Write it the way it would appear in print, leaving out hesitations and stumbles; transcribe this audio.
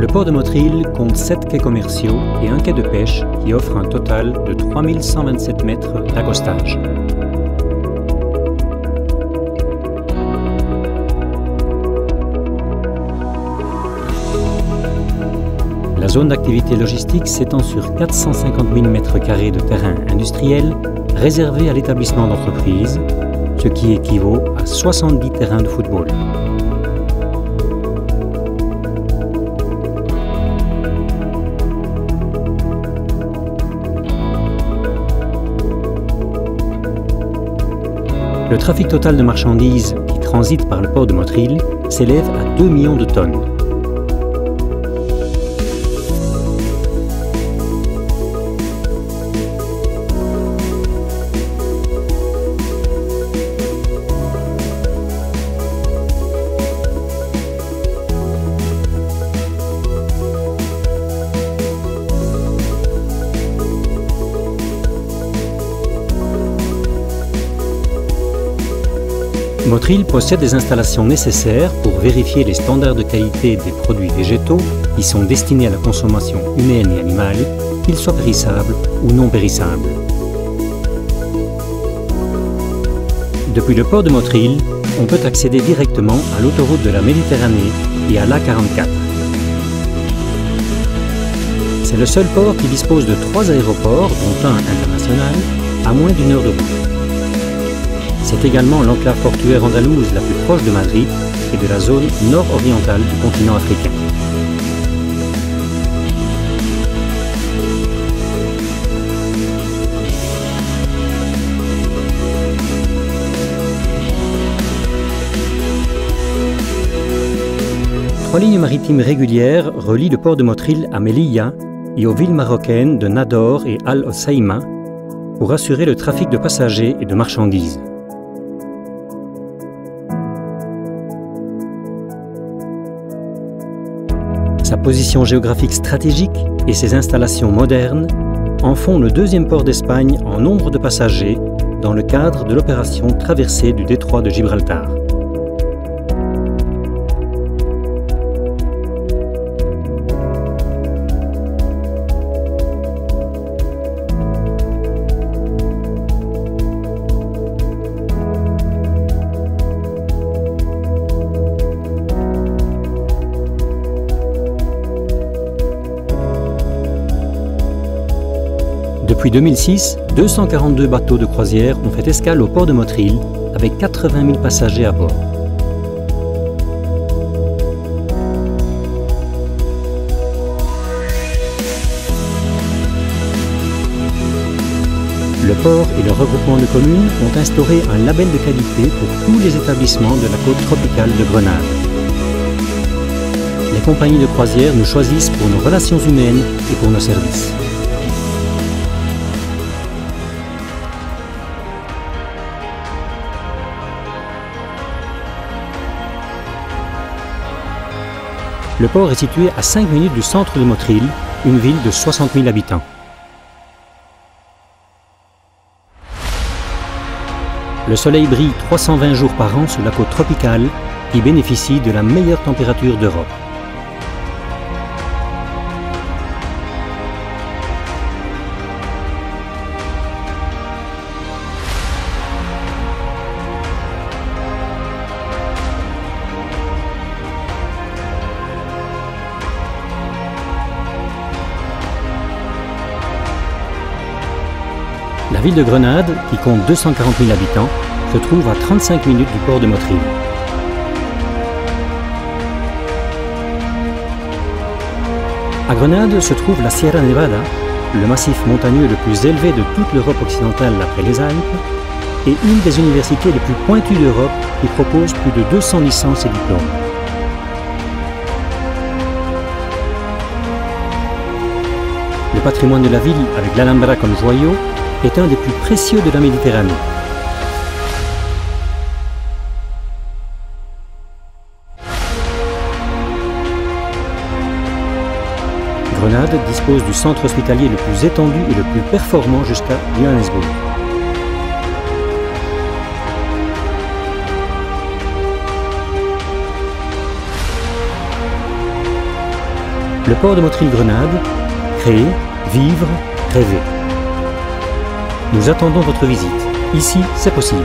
Le port de Motril compte 7 quais commerciaux et un quai de pêche qui offre un total de 3127 mètres d'accostage. La zone d'activité logistique s'étend sur 450 000 m² de terrain industriel réservé à l'établissement d'entreprise, ce qui équivaut à 70 terrains de football. Le trafic total de marchandises qui transite par le port de Motril s'élève à 2 millions de tonnes. Motril possède des installations nécessaires pour vérifier les standards de qualité des produits végétaux qui sont destinés à la consommation humaine et animale, qu'ils soient périssables ou non périssables. Depuis le port de Motril, on peut accéder directement à l'autoroute de la Méditerranée et à l'A44. C'est le seul port qui dispose de 3 aéroports, dont un international, à moins d'1 heure de route. C'est également l'enclave portuaire andalouse la plus proche de Madrid et de la zone nord-orientale du continent africain. Trois lignes maritimes régulières relient le port de Motril à Melilla et aux villes marocaines de Nador et Al-Hoceima pour assurer le trafic de passagers et de marchandises. Sa position géographique stratégique et ses installations modernes en font le deuxième port d'Espagne en nombre de passagers dans le cadre de l'opération Traversée du détroit de Gibraltar. Depuis 2006, 242 bateaux de croisière ont fait escale au port de Motril avec 80 000 passagers à bord. Le port et le regroupement de communes ont instauré un label de qualité pour tous les établissements de la côte tropicale de Grenade. Les compagnies de croisière nous choisissent pour nos relations humaines et pour nos services. Le port est situé à 5 minutes du centre de Motril, une ville de 60 000 habitants. Le soleil brille 320 jours par an sur la côte tropicale qui bénéficie de la meilleure température d'Europe. La ville de Grenade, qui compte 240 000 habitants, se trouve à 35 minutes du port de Motril. À Grenade se trouve la Sierra Nevada, le massif montagneux le plus élevé de toute l'Europe occidentale après les Alpes, et une des universités les plus pointues d'Europe qui propose plus de 200 licences et diplômes. Le patrimoine de la ville, avec l'Alhambra comme joyau, est un des plus précieux de la Méditerranée. Grenade dispose du centre hospitalier le plus étendu et le plus performant jusqu'à Johannesburg. Le port de Motril-Grenade, créer, vivre, rêver. Nous attendons votre visite. Ici, c'est possible.